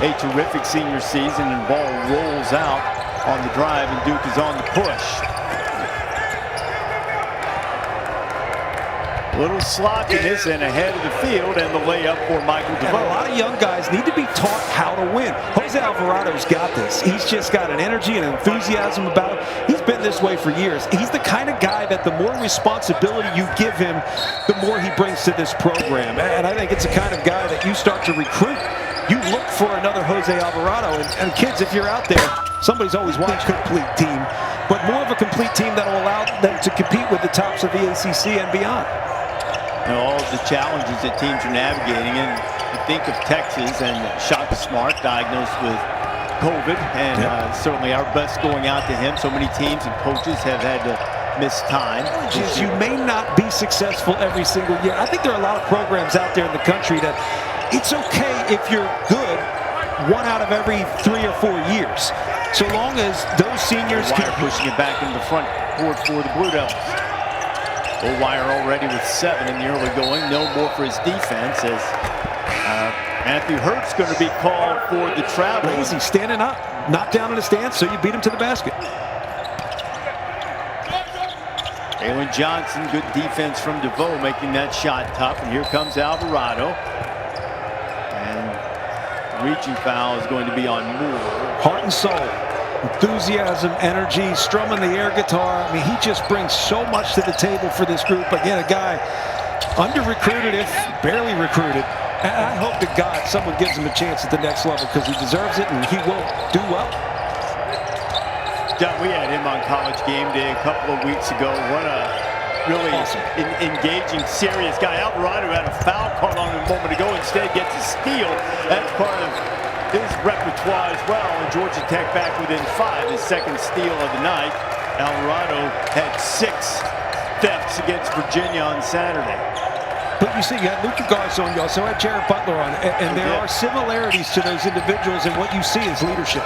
a terrific senior season, and ball rolls out on the drive, and Duke is on the push. Little slopiness and ahead of the field, and the layup for Michael DeVoe. And a lot of young guys need to be taught how to win. Jose Alvarado's got this. He's just got an energy and enthusiasm about him. He's been this way for years. He's the kind of guy that the more responsibility you give him, the more he brings to this program. And I think it's the kind of guy that you start to recruit. You look for another Jose Alvarado. And kids, if you're out there, somebody's always wanted a complete team, but more of a complete team that will allow them to compete with the tops of the ACC and beyond. And all of the challenges that teams are navigating, and you think of Texas and Shaka Smart diagnosed with COVID, and certainly our best going out to him. So many teams and coaches have had to miss time. You may not be successful every single year. I think there are a lot of programs out there in the country that it's okay if you're good 1 out of every 3 or 4 years, so long as those seniors keep pushing it back into the front court for the Blue Devils. O'Wire already with 7 in the early going. No more for his defense, as Anthony Hurt's going to be called for the travel. Lazy, standing up, not down in the stance, so you beat him to the basket. Jalen Johnson, good defense from DeVoe, making that shot tough. And here comes Alvarado. And reaching foul is going to be on Moore. Heart and soul. Enthusiasm, energy, strumming the air guitar. I mean, he just brings so much to the table for this group. Again, a guy under-recruited, if barely recruited. And I hope to God someone gives him a chance at the next level, because he deserves it and he will do well. John, we had him on College Game Day a couple of weeks ago. What a really awesome, engaging, serious guy. Alvarado had a foul called on him a moment ago. Instead gets a steal. That's part of his repertoire as well, and Georgia Tech back within 5, his second steal of the night. Alvarado had 6 thefts against Virginia on Saturday. But you see, you had Luka Garza, you also had Jared Butler on, and there are similarities to those individuals, and what you see is leadership.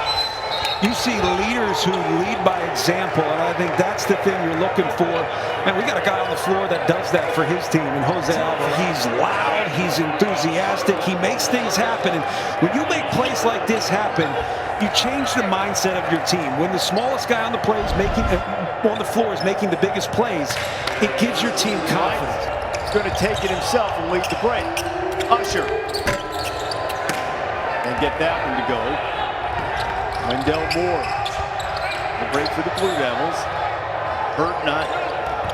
You see leaders who lead by example, and I think that's the thing you're looking for. And we got a guy on the floor that does that for his team, and Jose Alvarado. He's loud, he's enthusiastic, he makes things happen. And when you make plays like this happen, you change the mindset of your team. When the smallest guy on the floor is making the biggest plays, it gives your team confidence. He's going to take it himself and lead the break. Usher. And get that one to go. Wendell Moore, the break for the Blue Devils. Hurt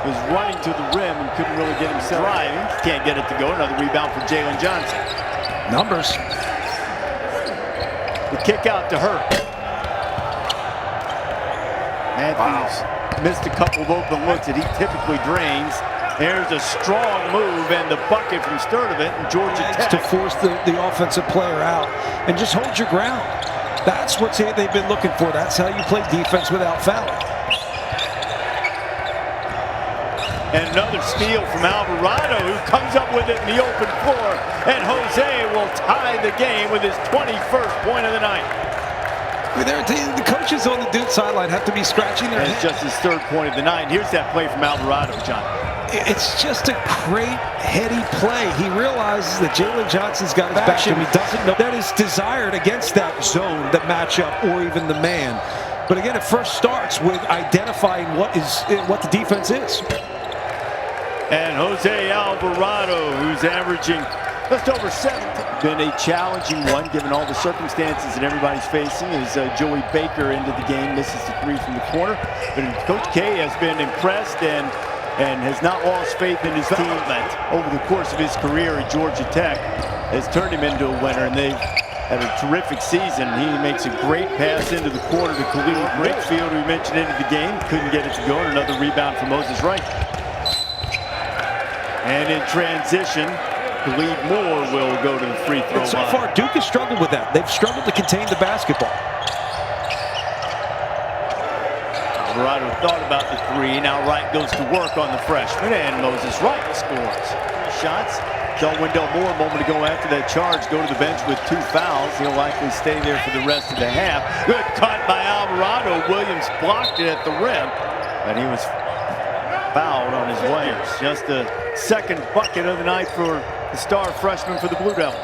was running to the rim and couldn't really get himself driving. Can't get it to go. Another rebound for Jalen Johnson. Numbers. The kick out to Hurt. Matthews missed a couple of open looks that he typically drains. There's a strong move and the bucket from Sturdivant, and Georgia Tech to force the offensive player out and just hold your ground. That's what they've been looking for. That's how you play defense without fouling. And another steal from Alvarado, who comes up with it in the open floor. And Jose will tie the game with his 21st point of the night. The coaches on the Duke sideline have to be scratching their heads. It's just his 3rd point of the night. And here's that play from Alvarado, John. It's just a great, heady play. He realizes that Jalen Johnson's got his back, and he doesn't know that is desired against that zone, the matchup, or even the man. But again, it first starts with identifying what the defense is. And Jose Alvarado, who's averaging just over 7. Been a challenging one, given all the circumstances that everybody's facing, as Joey Baker into the game, misses the 3 from the corner. But Coach K has been impressed and has not lost faith in his team that over the course of his career at Georgia Tech has turned him into a winner, and they've had a terrific season. He makes a great pass into the corner to Khalil Brakefield, who we mentioned into the game. Couldn't get it to go, and another rebound for Moses Wright. And in transition, Khalid Moore will go to the free throw line. So far, Duke has struggled with that. They've struggled to contain the basketball. Alvarado thought about the 3. Now Wright goes to work on the freshman, and Moses Wright scores. 3 shots. Saw Wendell Moore a moment ago after that charge go to the bench with 2 fouls. He'll likely stay there for the rest of the half. Good cut by Alvarado. Williams blocked it at the rim, and he was fouled on his way. Just the 2nd bucket of the night for the star freshman for the Blue Devils.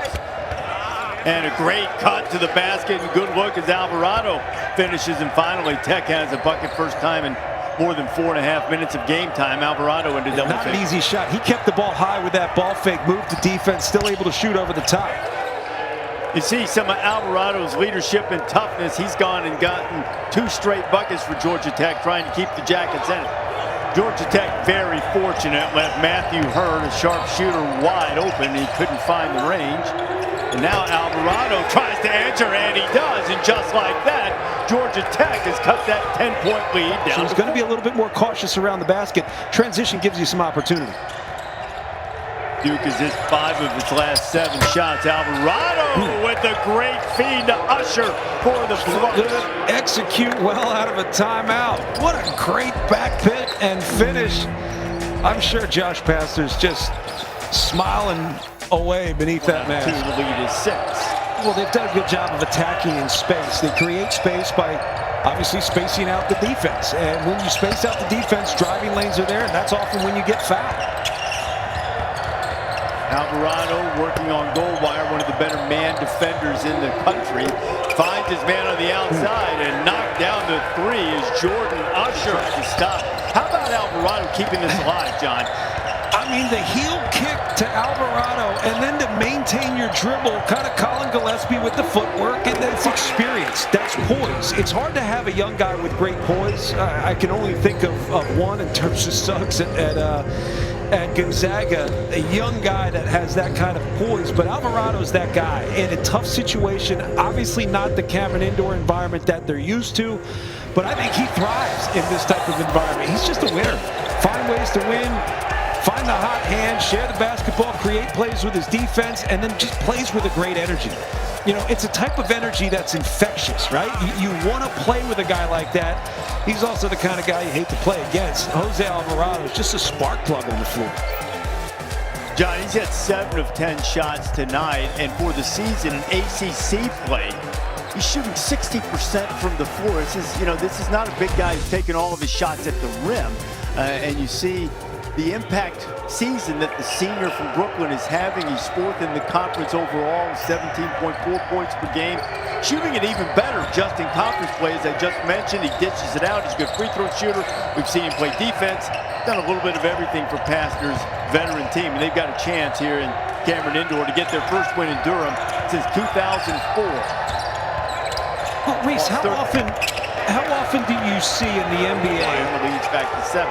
And a great cut to the basket and good look as Alvarado finishes. And finally, Tech has a bucket first time in more than 4.5 minutes of game time. Alvarado into double Not figures. an easy shot. He kept the ball high with that ball fake, moved to defense, still able to shoot over the top. You see some of Alvarado's leadership and toughness. He's gone and gotten 2 straight buckets for Georgia Tech, trying to keep the Jackets in it. Georgia Tech very fortunate, left Matthew Hurd, a sharp shooter, wide open. He couldn't find the range. And now Alvarado tries to answer, and he does. And just like that, Georgia Tech has cut that 10-point lead down. So he's going to be a little bit more cautious around the basket. Transition gives you some opportunity. Duke has hit 5 of his last 7 shots. Alvarado with a great feed to Usher for the flush. Execute well out of a timeout. What a great back pick and finish. I'm sure Josh Pastner's just smiling away beneath that mask. The lead is 6. Well, they've done a good job of attacking in space. They create space by obviously spacing out the defense. And when you space out the defense, driving lanes are there, and that's often when you get fouled. Alvarado working on goal wire, one of the better man defenders in the country. Finds his man on the outside and knocked down the 3 is Jordan Usher to stop. How about Alvarado keeping this alive, John? I mean, the heel kick to Alvarado, and then to maintain your dribble, kind of Colin Gillespie with the footwork, and that's experience. That's poise. It's hard to have a young guy with great poise. I can only think of one in terms of Suggs at Gonzaga, a young guy that has that kind of poise, but Alvarado's that guy in a tough situation. Obviously not the Cameron Indoor environment that they're used to, but I think he thrives in this type of environment. He's just a winner. Find ways to win. Find the hot hand, share the basketball, create plays with his defense, and then just plays with a great energy. You know, it's a type of energy that's infectious, right? You want to play with a guy like that. He's also the kind of guy you hate to play against. Jose Alvarado is just a spark plug on the floor. John, he's had 7 of 10 shots tonight, and for the season in ACC play, he's shooting 60% from the floor. This is not a big guy who's taking all of his shots at the rim, and you see the impact season that the senior from Brooklyn is having. He's 4th in the conference overall, 17.4 points per game. Shooting it even better just in conference play, as I just mentioned. He dishes it out. He's a good free throw shooter. We've seen him play defense. Done a little bit of everything for Pastner's veteran team, and they've got a chance here in Cameron Indoor to get their first win in Durham since 2004. Well, Reese, how often do you see in the NBA? The lead's back to 7.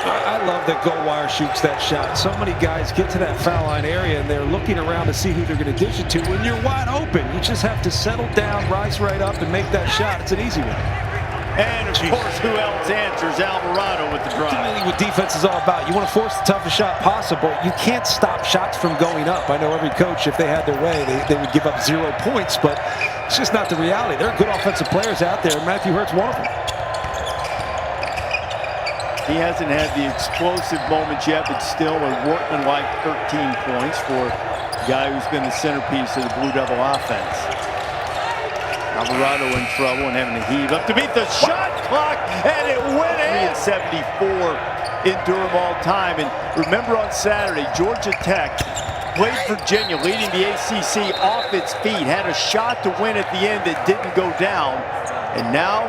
I love that Go Wire shoots that shot. So many guys get to that foul line area and they're looking around to see who they're going to dish it to. When you're wide open, you just have to settle down, rise right up, and make that shot. It's an easy one. And of course, who else answers? Alvarado with the drive. Ultimately, what defense is all about. You want to force the toughest shot possible. You can't stop shots from going up. I know every coach, if they had their way, they would give up 0 points, but it's just not the reality. There are good offensive players out there, and Matthew Hurt's one of them. He hasn't had the explosive moments yet, but still a workmanlike 13 points for a guy who's been the centerpiece of the Blue Devil offense. Alvarado in trouble and having to heave up to beat the shot clock, and it went in. 74 in Durham all time. And remember on Saturday, Georgia Tech played Virginia, leading the ACC off its feet, had a shot to win at the end that didn't go down. And now,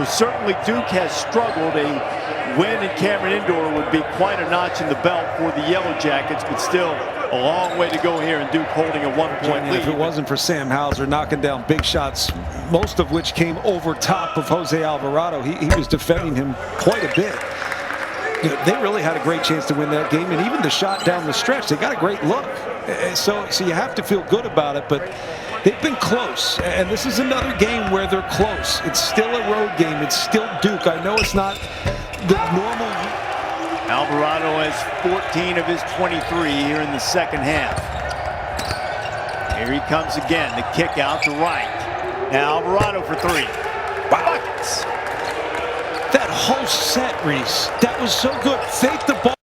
certainly Duke has struggled. A win in Cameron Indoor would be quite a notch in the belt for the Yellow Jackets, but still a long way to go here, and Duke holding a 1-point lead. If it wasn't for Sam Hauser knocking down big shots, most of which came over top of Jose Alvarado, he was defending him quite a bit. They really had a great chance to win that game, and even the shot down the stretch, they got a great look. So you have to feel good about it, but they've been close, and this is another game where they're close. It's still a road game. It's still Duke. I know it's not the normal. Alvarado has 14 of his 23 here in the second half. Here he comes again. The kick out to right. Now Alvarado for 3. Buckets. That whole set, Reese, that was so good. Fake the ball.